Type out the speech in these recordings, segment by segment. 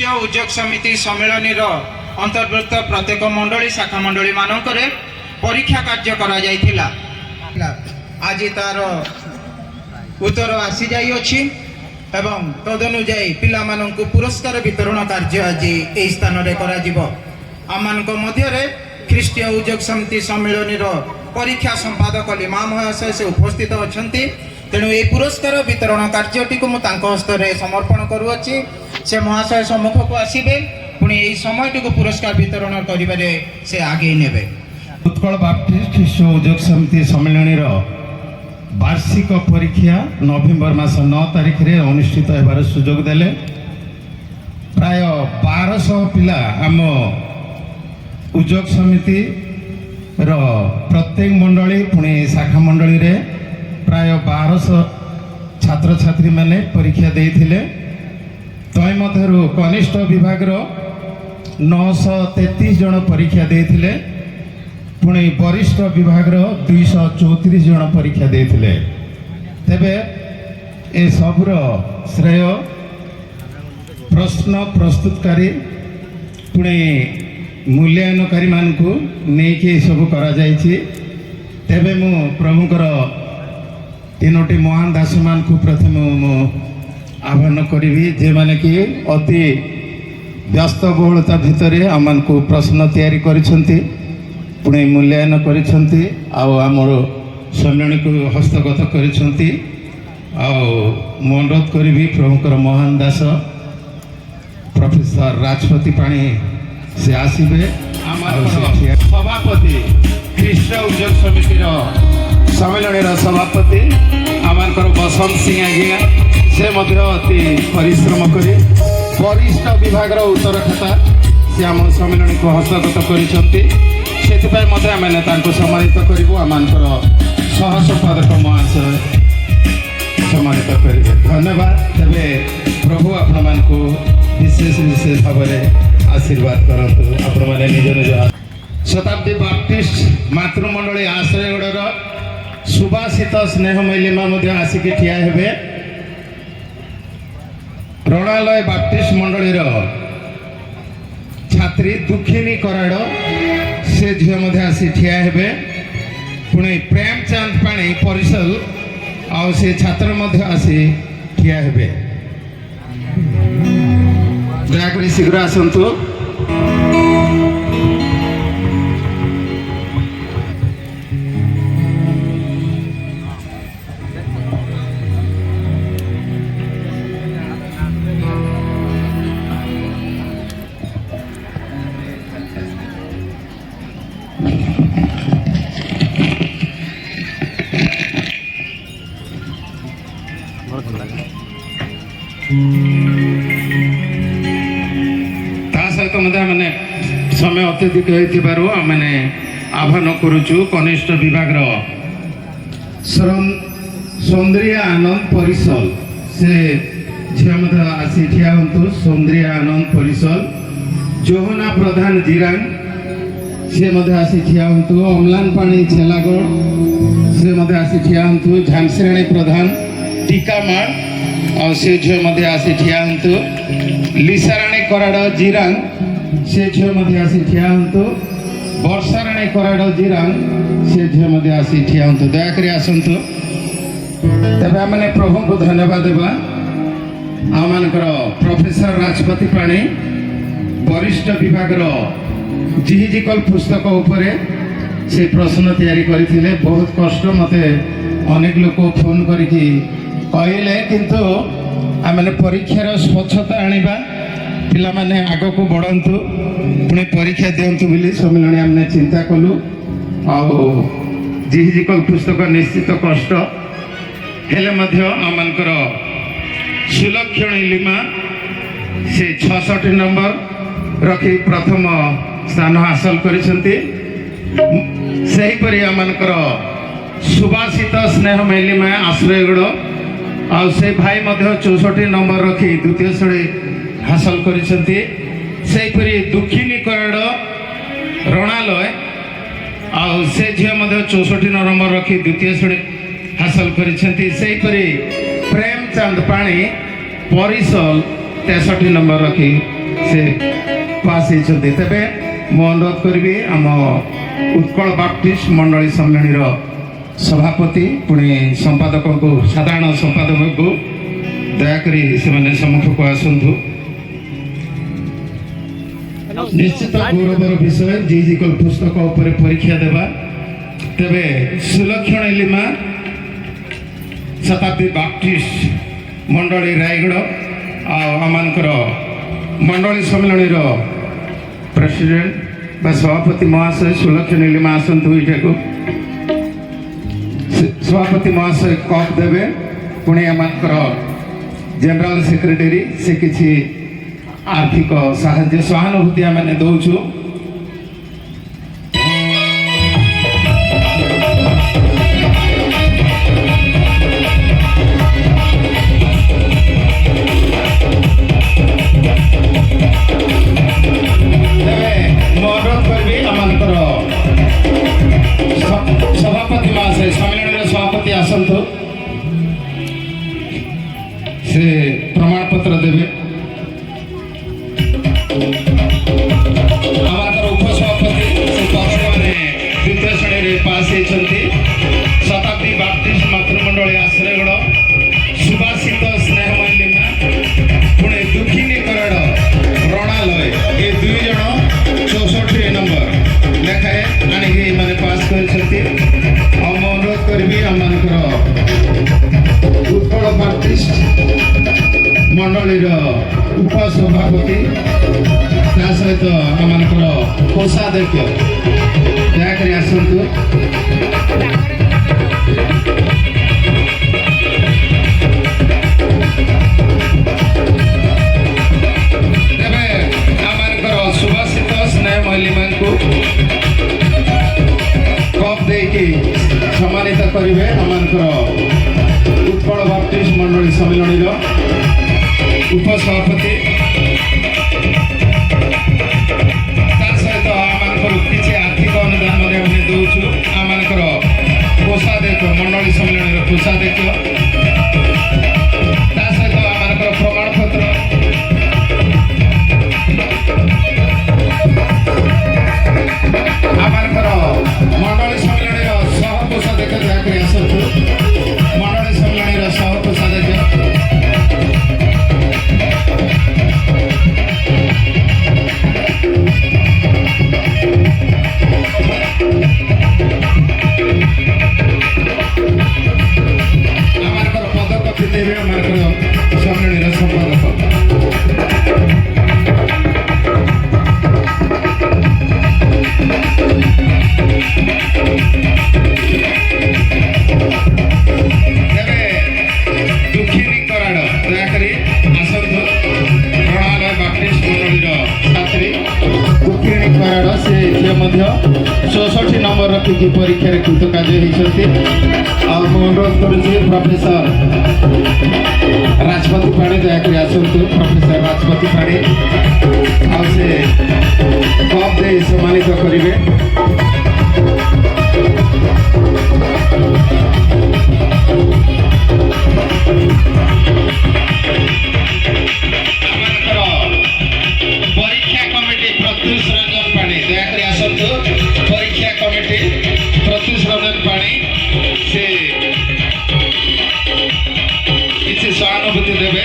ଖ୍ରୀଷ୍ଟୀୟ ଉଦ୍ୟୋଗ ସମିତି ସମ୍ମିଳନୀର ଅନ୍ତର୍ଭୁକ୍ତ ପ୍ରତ୍ୟେକ ମଣ୍ଡଳୀ ଶାଖା ମଣ୍ଡଳୀ ମାନଙ୍କରେ ପରୀକ୍ଷା କାର୍ଯ୍ୟ କରାଯାଇଥିଲା। ଆଜି ତାର ଉତ୍ତର ଆସିଯାଇଅଛି ଏବଂ ତଦନୁଯାୟୀ ପିଲାମାନଙ୍କୁ ପୁରସ୍କାର ବିତରଣ କାର୍ଯ୍ୟ ଆଜି ଏହି ସ୍ଥାନରେ କରାଯିବ। ଆମମାନଙ୍କ ମଧ୍ୟରେ ଖ୍ରୀଷ୍ଟୀୟ ଉଦ୍ୟୋଗ ସମିତି ସମ୍ମିଳନୀର ପରୀକ୍ଷା ସମ୍ପାଦକ ଲିମା ମହାଶୟ ସେ ଉପସ୍ଥିତ ଅଛନ୍ତି। ତେଣୁ ଏହି ପୁରସ୍କାର ବିତରଣ କାର୍ଯ୍ୟଟିକୁ ମୁଁ ତାଙ୍କ ହସ୍ତରେ ସମର୍ପଣ କରୁଅଛି। ସେ ମହାଶୟ ସମ୍ମୁଖକୁ ଆସିବେ, ପୁଣି ଏହି ସମୟଟିକୁ ପୁରସ୍କାର ବିତରଣ କରିବାରେ ସେ ଆଗେଇ ନେବେ। ଉତ୍କଳ ବାପ୍ଟିଷ୍ଟ ଖ୍ରୀଷ୍ଟୀୟ ଉଦ୍ୟୋଗ ସମିତି ସମ୍ମିଳନୀର ବାର୍ଷିକ ପରୀକ୍ଷା ନଭେମ୍ବର ମାସ 9 ତାରିଖରେ ଅନୁଷ୍ଠିତ ହେବାର ସୁଯୋଗ ଦେଲେ। ପ୍ରାୟ 1200 ପିଲା ଆମ ଉଦ୍ୟୋଗ ସମିତିର ପ୍ରତ୍ୟେକ ମଣ୍ଡଳୀ ପୁଣି ଶାଖା ମଣ୍ଡଳୀରେ ପ୍ରାୟ 1200 ଛାତ୍ରଛାତ୍ରୀମାନେ ପରୀକ୍ଷା ଦେଇଥିଲେ। ତହିଁ ମଧ୍ୟରୁ କନିଷ୍ଠ ବିଭାଗର 933 ଜଣ ପରୀକ୍ଷା ଦେଇଥିଲେ, ପୁଣି ବରିଷ୍ଠ ବିଭାଗର 234 ଜଣ ପରୀକ୍ଷା ଦେଇଥିଲେ। ତେବେ ଏସବୁର ଶ୍ରେୟ ପ୍ରଶ୍ନ ପ୍ରସ୍ତୁତକାରୀ ପୁଣି ମୂଲ୍ୟାୟନକାରୀମାନଙ୍କୁ ନେଇକି ଏସବୁ କରାଯାଇଛି। ତେବେ ମୁଁ ପ୍ରଭୁଙ୍କର 3ଟି ମହାନ ଦାସମାନଙ୍କୁ ପ୍ରଥମେ ମୁଁ ଆହ୍ୱାନ କରିବି, ଯେମାନେ କି ଅତି ବ୍ୟସ୍ତବହୁଳତା ଭିତରେ ଆମମାନଙ୍କୁ ପ୍ରଶ୍ନ ତିଆରି କରିଛନ୍ତି, ପୁଣି ମୂଲ୍ୟାୟନ କରିଛନ୍ତି, ଆଉ ଆମର ସମ୍ମିଳନୀକୁ ହସ୍ତଗତ କରିଛନ୍ତି। ଆଉ ମୁଁ ଅନୁରୋଧ କରିବି ପ୍ରଭୁଙ୍କର ମହାନ ଦାସ ପ୍ରଫେସର ରାଜପତି ପାଣି ସେ ଆସିବେ। ଆମର ସଭାପତି ଖ୍ରୀଷ୍ଟୀୟ ଉଦ୍ୟୋଗ ସମିତିର ସମ୍ମିଳନୀର ସଭାପତି ଆମଙ୍କର ବସନ୍ତ ସିଂ ଆଜ୍ଞା, ସେ ମଧ୍ୟ ଅତି ପରିଶ୍ରମ କରି ବରିଷ୍ଠ ବିଭାଗର ଉତ୍ତର ଖାତା ସେ ଆମ ସମ୍ମିଳନୀକୁ ହସ୍ତଗତ କରିଛନ୍ତି। ସେଥିପାଇଁ ମଧ୍ୟ ଆମେ ତାଙ୍କୁ ସମ୍ମାନିତ କରିବୁ। ଆମମାନଙ୍କର ସହ ସମ୍ପାଦକ ମହାଶୟ ସମ୍ମାନିତ କରିବେ। ଧନ୍ୟବାଦ। ତେବେ ପ୍ରଭୁ ଆପଣମାନଙ୍କୁ ବିଶେଷ ଭାବରେ ଆଶୀର୍ବାଦ କରନ୍ତୁ। ଆପଣମାନେ ନିଜ ନିଜ ଶତାବ୍ଦୀ ବାପ୍ଟିଷ୍ଟ ମାତୃମଣ୍ଡଳୀ ଆଶ୍ରୟଗଡ଼ର ସୁବାସିତ ସ୍ନେହମୟୀ ଲିମା ମଧ୍ୟ ଆସିକି ଠିଆ ହେବେ। ରଣାଲୟ ବାପ୍ଟିଷ୍ଟ ମଣ୍ଡଳୀର ଛାତ୍ରୀ ଦୁଃଖିନୀ କରାଡ଼ ସେ ଝିଅ ମଧ୍ୟ ଆସି ଠିଆ ହେବେ। ପୁଣି ପ୍ରେମଚାନ୍ଦ ପାଣି ପରିସଲ ଆଉ ସେ ଛାତ୍ର ମଧ୍ୟ ଆସି ଠିଆ ହେବେ। ଦୟାକରି ଶୀଘ୍ର ଆସନ୍ତୁ। ତା ସହିତ ମଧ୍ୟ ମାନେ ସମୟ ଅତ୍ୟଧିକ ହୋଇଥିବାରୁ ଆମେ ଆହ୍ୱାନ କରୁଛୁ କନିଷ୍ଠ ବିଭାଗର ସୌନ୍ଦର୍ଯ୍ୟ ଆନନ୍ଦ ପରିସଲ ସେ ଝିଅ ମଧ୍ୟ ଆସି ଠିଆ ହୁଅନ୍ତୁ। ସୌନ୍ଦର୍ଯ୍ୟ ଆନନ୍ଦ ପରିସଲ ଯୋହନା ପ୍ରଧାନ ଜିରାଙ୍ଗ ସେ ମଧ୍ୟ ଆସି ଠିଆ ହୁଅନ୍ତୁ। ଅମ୍ଲାନ ପାଣି ଛେଲାଗଡ଼ ସେ ମଧ୍ୟ ଆସି ଠିଆ ହୁଅନ୍ତୁ। ଝାନ୍ସିରାଣୀ ପ୍ରଧାନ ଟିକାମାଳ ଆଉ ସେ ଝିଅ ମଧ୍ୟ ଆସି ଠିଆ ହୁଅନ୍ତୁ। ଲିସାରାଣୀ କରାଡ଼ ଜିରାଙ୍ଗ ସେ ଝିଅ ମଧ୍ୟ ଆସି ଠିଆ ହୁଅନ୍ତୁ। ବର୍ଷାରାଣୀ କରାଡ଼ ଜିରାଙ୍ଗ ସେ ଝିଅ ମଧ୍ୟ ଆସି ଠିଆ ହୁଅନ୍ତୁ। ଦୟାକରି ଆସନ୍ତୁ। ତେବେ ଆମେ ପ୍ରଭୁଙ୍କୁ ଧନ୍ୟବାଦ ଦେବା। ଆମମାନଙ୍କର ପ୍ରଫେସର ରାଜପତି ପାଣି ବରିଷ୍ଠ ବିଭାଗର ଜିହିଜିକଲ ପୁସ୍ତକ ଉପରେ ସେ ପ୍ରଶ୍ନ ତିଆରି କରିଥିଲେ। ବହୁତ କଷ୍ଟ, ମୋତେ ଅନେକ ଲୋକ ଫୋନ୍ କରିକି କହିଲେ, କିନ୍ତୁ ଆମେ ପରୀକ୍ଷାର ସ୍ୱଚ୍ଛତା ଆଣିବା, ପିଲାମାନେ ଆଗକୁ ବଢ଼ନ୍ତୁ, ପୁଣି ପରୀକ୍ଷା ଦିଅନ୍ତୁ ବୋଲି ସମ୍ମିଳନୀ ଆମେ ଚିନ୍ତା କଲୁ। ଆଉ ଜିହିଜିକଲ ପୁସ୍ତକ ନିଶ୍ଚିତ କଷ୍ଟ ହେଲେ ମଧ୍ୟ ଆମମାନଙ୍କର ସୁଲକ୍ଷଣୀ ଲିମା ସେ 66 ନମ୍ବର ରଖି ପ୍ରଥମ ସ୍ଥାନ ହାସଲ କରିଛନ୍ତି। ସେହିପରି ଆମମାନଙ୍କର ସୁବାସିତ ସ୍ନେହମୟୀ ଲିମା ଆଶ୍ରୟଗଡ଼ ଆଉ ସେ ଭାଇ ମଧ୍ୟ 64 ନମ୍ବର ରଖି ଦ୍ୱିତୀୟ ଶ୍ରେଣୀ ହାସଲ କରିଛନ୍ତି। ସେହିପରି ଦୁଃଖିନୀ କରାଡ଼ ରଣାଲୟ ଆଉ ସେ ଝିଅ ମଧ୍ୟ 64 ନମ୍ବର ରଖି ଦ୍ୱିତୀୟ ଶ୍ରେଣୀ ହାସଲ କରିଛନ୍ତି। ସେହିପରି ପ୍ରେମଚାନ୍ଦ ପାଣି ପରିସଲ 63 नंबर रखी से पास होती तेरे मु अनुरोध करी आम उत्कल बाप्टिस्ट मंडली सम्मेलन सभापति पुणी संपादक को साधारण संपादक को दयाकोरी से सम्मुख को आसतु निश्चित गौरवर विषय जीजिकल पुस्तक उपर परीक्षा देवा तेरे सुलक्षण लिमा शताब्दी बाप्टिस्ट मंडली रायगढ़ आमर मंडली सम्मेलन प्रेसिडेंट बा सभापति महाशय सुलक्षण लिमा आसतु ये सभापति महाशय कप देवे पुणी आमर जनरल सेक्रेटरी से किसी आर्थिक साहाय्य सहानुभूति आम दौचु अनुरोध करी आमर सभापति महाशय सम्मेलन सभापति आसतु से प्रमाण पत्र देवे उपसभापति से पदक मैंने द्वितीय श्रेणी पास होती शताब्दी बाप्टिस्ट मातृमंडली आश्रयगढ़ सुभाषित स्नेहमय लिमा पुणे दुखिनी करड़ रणालय ये दुई जन 64 नंबर लेखाए आणिकी मैंने पास कर अनुरोध करी आम उत्कल बाप्टिस्ट मंडलीर उपसभापति सहित आम कोषाध्यक्ष दयाकोरी आसतु तेरे आमर सुभाषित स्नेह महिलिमा को कप देकी सम्मानित करेंगे आमर उत्कल बाप्टिस्ट मंडली सम्मेलन उपसभापति सहित आमर किसी आर्थिक अनुदान दौचु आमर कोषाध्यक्ष मंडली सम्मेलन कोषाध्यक्ष सहित आमर प्रमाण पत्र आमर मंडली सम्मेलन सह कोषाध्यक्ष दयाकोरी आसतु मंडली सम्मेलन सह कोषाध्यक्ष सम्मेलन संपादक दुखिनी कराड़ दयाकोरी आसतु रणालय बाप्टिस्ट मंडलीर छात्री दुखिनी कराड़ से 64 नंबर रखिकी परीक्षा कृतकार्य होती अनुरोध करुच्ची प्रोफेसर राजपति पाणी दयाकोरी आसतु प्रोफेसर राजपति पाणी से कप दे सम्मानित करेंगे परीक्षा कमिटी प्रत्युष रंजन पाणी दयाकोरी आसतु परीक्षा कमिटी प्रत्युष रंजन पाणी से किसी सहानुभूति देवे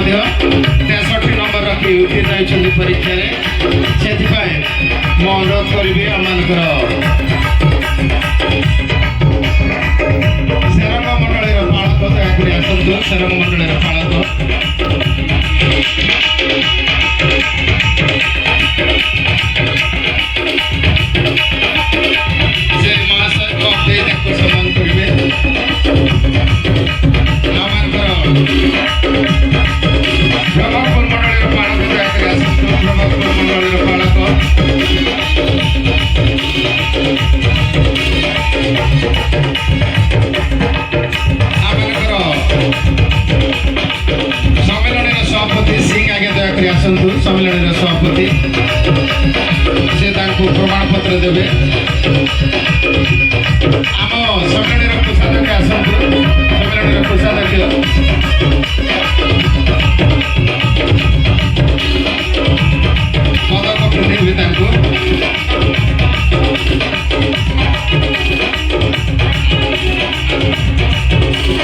ମଧ୍ୟ 63 ନମ୍ବର ରଖି ଉତ୍ତୀର୍ଣ୍ଣ ହୋଇଛନ୍ତି ପରୀକ୍ଷାରେ। ସେଥିପାଇଁ ମୁଁ ଅନୁରୋଧ କରିବି ଆମମାନଙ୍କର ସେରଙ୍ଗ ମଣ୍ଡଳୀର ପାଳକ ଦୟାକରି ଆସନ୍ତୁ। ସେରଙ୍ଗ ମଣ୍ଡଳୀର ପାଳକ ସେ ମହାଶୟ କପ୍ ଦେଇ ତାଙ୍କୁ ସମ୍ମାନ କରିବେ। ଆମମାନଙ୍କର ବ୍ରହ୍ମପୁର ମଣ୍ଡଳୀର ପାଳକ ଦୟାକରି ଆସନ୍ତୁ। ବ୍ରହ୍ମପୁର ମଣ୍ଡଳୀର ପାଳକ ଆମମାନଙ୍କର ସମ୍ମିଳନୀର ସଭାପତି ସିଂ ଆଜ୍ଞା ଦୟାକରି ଆସନ୍ତୁ। ସମ୍ମିଳନୀର ସଭାପତି ସେ ତାଙ୍କୁ ପ୍ରମାଣପତ୍ର ଦେବେ। ଆମ ସମ୍ମିଳନୀର କୋଷାଧ୍ୟକ୍ଷ ଆସନ୍ତୁ। ସମ୍ମିଳନୀର କୋଷାଧ୍ୟକ୍ଷ ପଦକ ଦେବେ ତାଙ୍କୁ।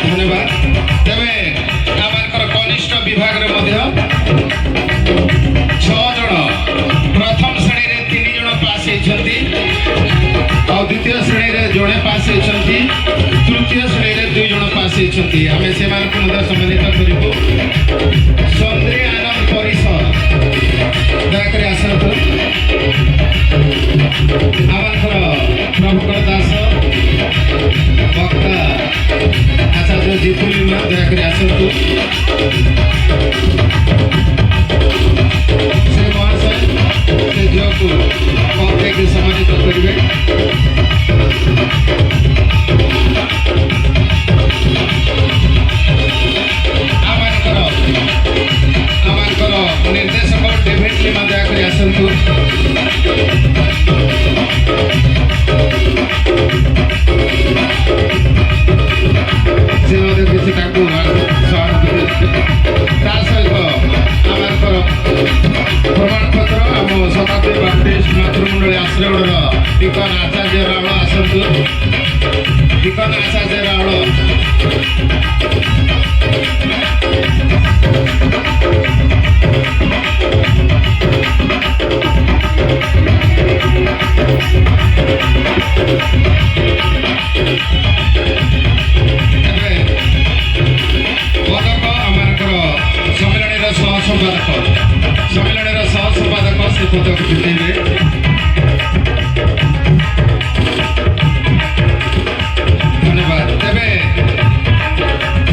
ଧନ୍ୟବାଦ। ତେବେ ଆମମାନଙ୍କର କନିଷ୍ଠ ବିଭାଗରେ ମଧ୍ୟ 6 ଜଣ, ପ୍ରଥମ ଶ୍ରେଣୀରେ 3 ଜଣ ପାସ୍ ହେଇଛନ୍ତି ଆଉ ଦ୍ୱିତୀୟ ଶ୍ରେଣୀରେ ଜଣେ ପାସ୍ ହେଇଛନ୍ତି, ତୃତୀୟ ଶ୍ରେଣୀରେ 2 ଜଣ ପାସ୍ ହେଇଛନ୍ତି। ଆମେ ସେମାନଙ୍କୁ ମଧ୍ୟ ସମ୍ମାନିତ କରିବୁ। ସୁନ୍ଦରୀ ଆନନ୍ଦ ପରିଷଦ ଦୟାକରି ଆସନ୍ତୁ। ଆମମାନଙ୍କର ପ୍ରଭୁକର ଦାସ ବକ୍ତା ଆଚାର୍ଯ୍ୟ ଜିତୁଲିମା ଦୟାକରି ଆସନ୍ତୁ। ସେ ମହାଶୟ ସେ ଝିଅକୁ କପ୍ ଦେଇକି ସମ୍ମାନିତ କରିବେ। ଆମମାନଙ୍କର ନିର୍ଦ୍ଦେଶକ ଡେଭିଡ୍ ଲିମା ଦୟାକରି ଆସନ୍ତୁ। ସେ ମଧ୍ୟ କିଛି ତାଙ୍କୁ ତା ସହିତ ଆମମାନଙ୍କର ପ୍ରମାଣପତ୍ର ଆମ ଶତାବ୍ଦୀ ବାପ୍ଟିଷ୍ଟ ମାତୃମଣ୍ଡଳୀ ଆଶ୍ରୟଗଡ଼ର ଟିକନ ଆଚାର୍ଯ୍ୟ ରାଉଳ ଆସନ୍ତୁ। ଟିକନ ଆଚାର୍ଯ୍ୟ ରାଉଳ ପଦକ ଆମମାନଙ୍କର ସମ୍ମିଳନୀର ସହସମ୍ପାଦକ ସେ ପଦକ ଜିତେଇବେ। ଧନ୍ୟବାଦ। ତେବେ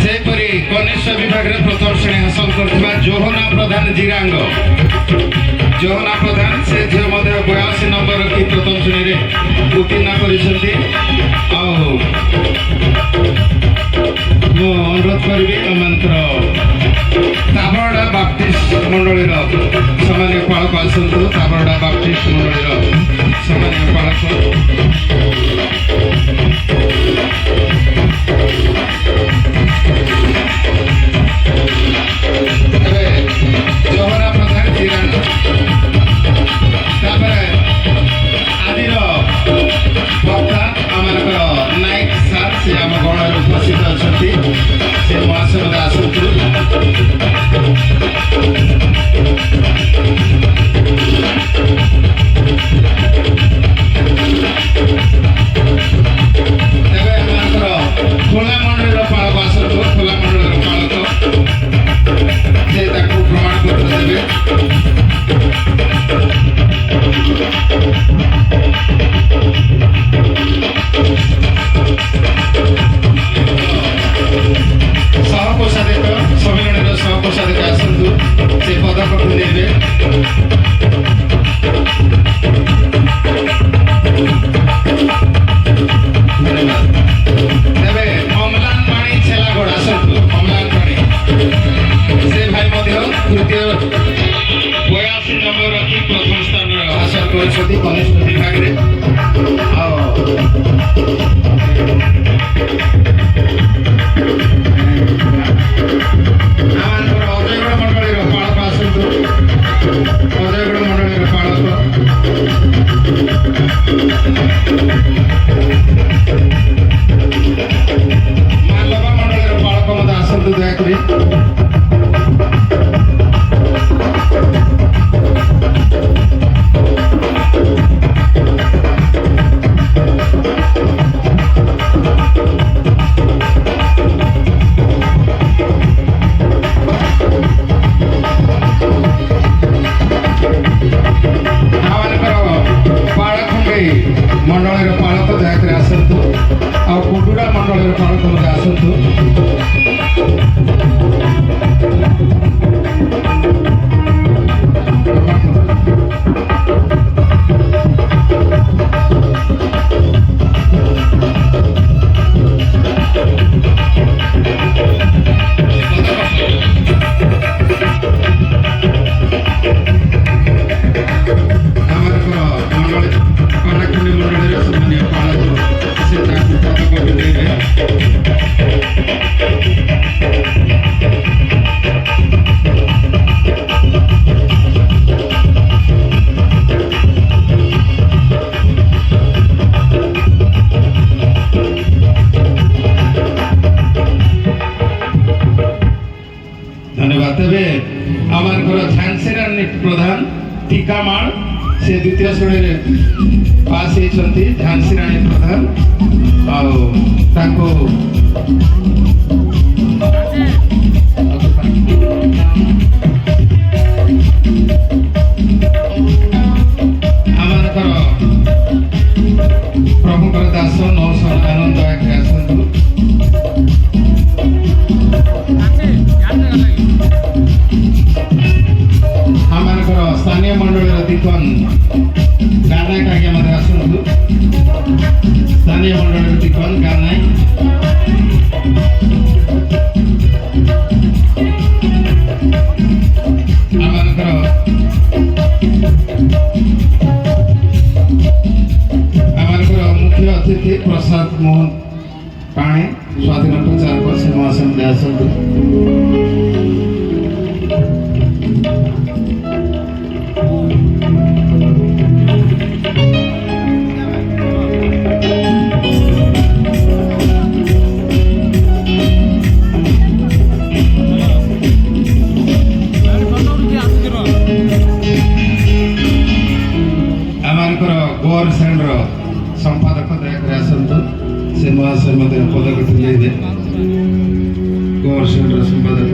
ସେହିପରି କନିଷ୍ଠ ବିଭାଗରେ ପ୍ରଥମ ଶ୍ରେଣୀ ହାସଲ କରିଥିବା ଜୋହନା ପ୍ରଧାନ ଜିରାଙ୍ଗ, ଜୋହନା ପ୍ରଧାନ ସେ ଝିଅ ମଧ୍ୟ 82 ନମ୍ବର ରଖି ପ୍ରଥମ ଶ୍ରେଣୀରେ ଉତ୍ତୀର୍ଣ୍ଣ କରିଛନ୍ତି। ଆଉ ମୁଁ ଅନୁରୋଧ କରିବି ଆମମାନଙ୍କର ତାବରଡ଼ା ବାପ୍ଟିଷ୍ଟ ମଣ୍ଡଳୀର ସମ୍ମାନୀୟ ପାଳକ ଆସନ୍ତୁ। ତାବରଡ଼ା ବାପ୍ଟିଷ୍ଟ ମଣ୍ଡଳୀର ସମ୍ମାନୀୟ ପାଳକ ଏବେ ଜୋହରା ପ୍ରଧାନ ଜିରାଙ୍ଗ। ତାପରେ ଆଜିର ବକ୍ତା ଆମମାନଙ୍କର ନାୟକ ସାର୍ ସେ ଆମ ଗଣରେ ଉପସ୍ଥିତ ଅଛନ୍ତି। ସେ ମହାଶୟ ଆସନ୍ତୁ। ତେବେ ଆମମାନଙ୍କର ଖୋଲା ମଣ୍ଡଳୀର ପାଳକ ଆସନ୍ତୁ। ଖୋଲା ମଣ୍ଡଳୀର ପାଳକ ସେ ତାଙ୍କୁ ପ୍ରମାଣପତ୍ର ଦେବେ। ସହକୋଷାଧ୍ୟକ୍ଷ ସମ୍ମିଳନୀର ସହକୋଷାଧ୍ୟକ୍ଷ ଆସନ୍ତୁ। ସେ ପଦକକୁ ନେବେ। ଧନ୍ୟବାଦ। ତେବେ ଅମ୍ଳାନ ପାଣି ଛେଲାଗଡ଼ ଆସନ୍ତୁ। ଅମ୍ଳାନ ପାଣି ସେ ଭାଇ ମଧ୍ୟ ତୃତୀୟ 82 ନମ୍ବର ରଖି ପ୍ରଥମ ସ୍ଥାନ ହାସଲ କରିଛନ୍ତି କନିଷ୍ଠ ବିଭାଗରେ। ଆଉ ଆମମାନଙ୍କର ଅଜୟଗଡ଼ ମଣ୍ଡଳୀର ପାଳକ ଆସନ୍ତୁ। ଅଜୟଗଡ଼ ମଣ୍ଡଳୀର ପାଳକ ମାଲବା ମଣ୍ଡଳୀର ପାଳକ ମଧ୍ୟ ଆସନ୍ତୁ ଦୟାକରି। ମଣ୍ଡଳୀର ପାଳକ ମଧ୍ୟ ଆସନ୍ତୁ। ধন্যবাদ। তবে আমার ঘর ঝান্সী রানী প্রধান টিকামাল সে দ্বিতীয় শ্রেণীরে পাস হয়েছেন। ঝান্সী রানী প্রধান তাকে আমার ঘর প্রভুঙ্কর দাস নৌসন আনন্দ এখানে আসন্তু। আমার ঘর স্থানীয় মন্ডলীর দীপন গানায়ক আগে আমাদের আসন্তু। স্থানীয় মন্ডলীর দীপন গানায়ক আমার ঘর মুখ্য অতিথি প্রসাদ মোহন পাণি স্বাধীন প্রচারক সে মহাসন্ধে আসন্তু। गोर सेंडर संपादक दयाकर आसतु से महाशय मध्य पदक तुले गोर सेंडर संपादक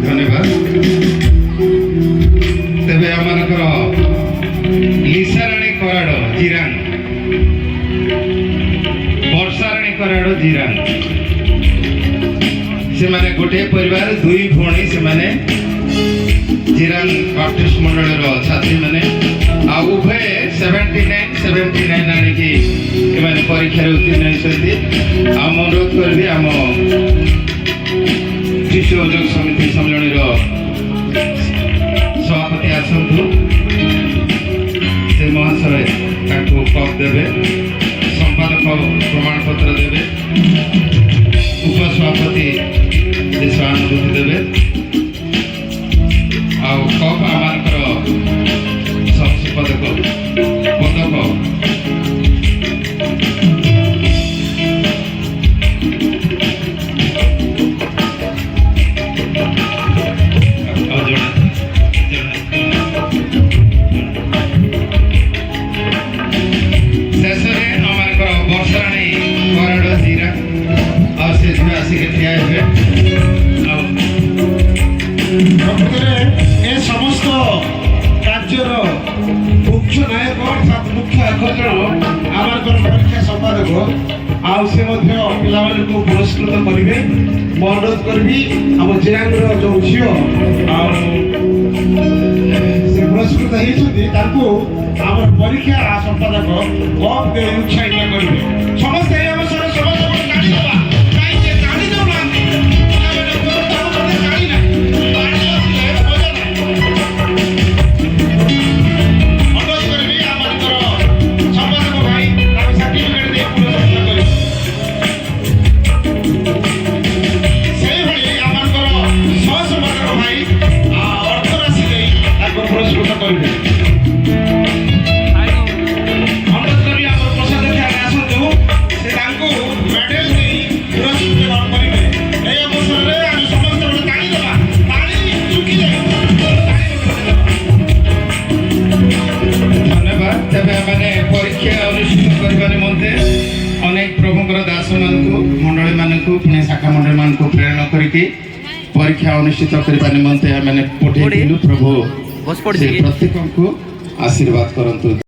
धन्यवाद। तेरे आमर लिसा राणी कराड़ जीरान वर्षा राणी कराड़ जीरान से माने गोटे परिवार दुई भौणी से माने जीरान बाप्टिस्ट मंडल छात्री माने आ उभय 79 आने की माने परीक्षा उत्तीर्ण होती। आम अनुरोध करी आम शिशु उद्योग समिति सम्मेलन सभापति आसतु से महाशय कप देवे संपादक प्रमाण पत्र देवे उपसभापति सहानुभूति देवे कप आम पदक समस्त राज्यर मुख्य नायक अर्थात मुख्य आकर्षण आम परीक्षा संपादक आसे पिला पुरस्कृत करेंगे। मैं अनुरोध करी आम जिरांग जो झील से पुरस्कृत होती आम परीक्षा संपादक कप दे उत्साहित करेंगे। समस्ते अवसर समस्त अनेक प्रभुंर दास मान मंडली मान शाखा मंडली मान प्रेरणा करके ପରୀକ୍ଷା ଅନୁଷ୍ଠିତ କରିବା ନିମନ୍ତେ ଆମେ ପଠେଇଥିଲୁ। ପ୍ରଭୁ ବସ ସେ ପଡ଼ିଛି ପ୍ରତ୍ୟେକଙ୍କୁ ଆଶୀର୍ବାଦ କରନ୍ତୁ।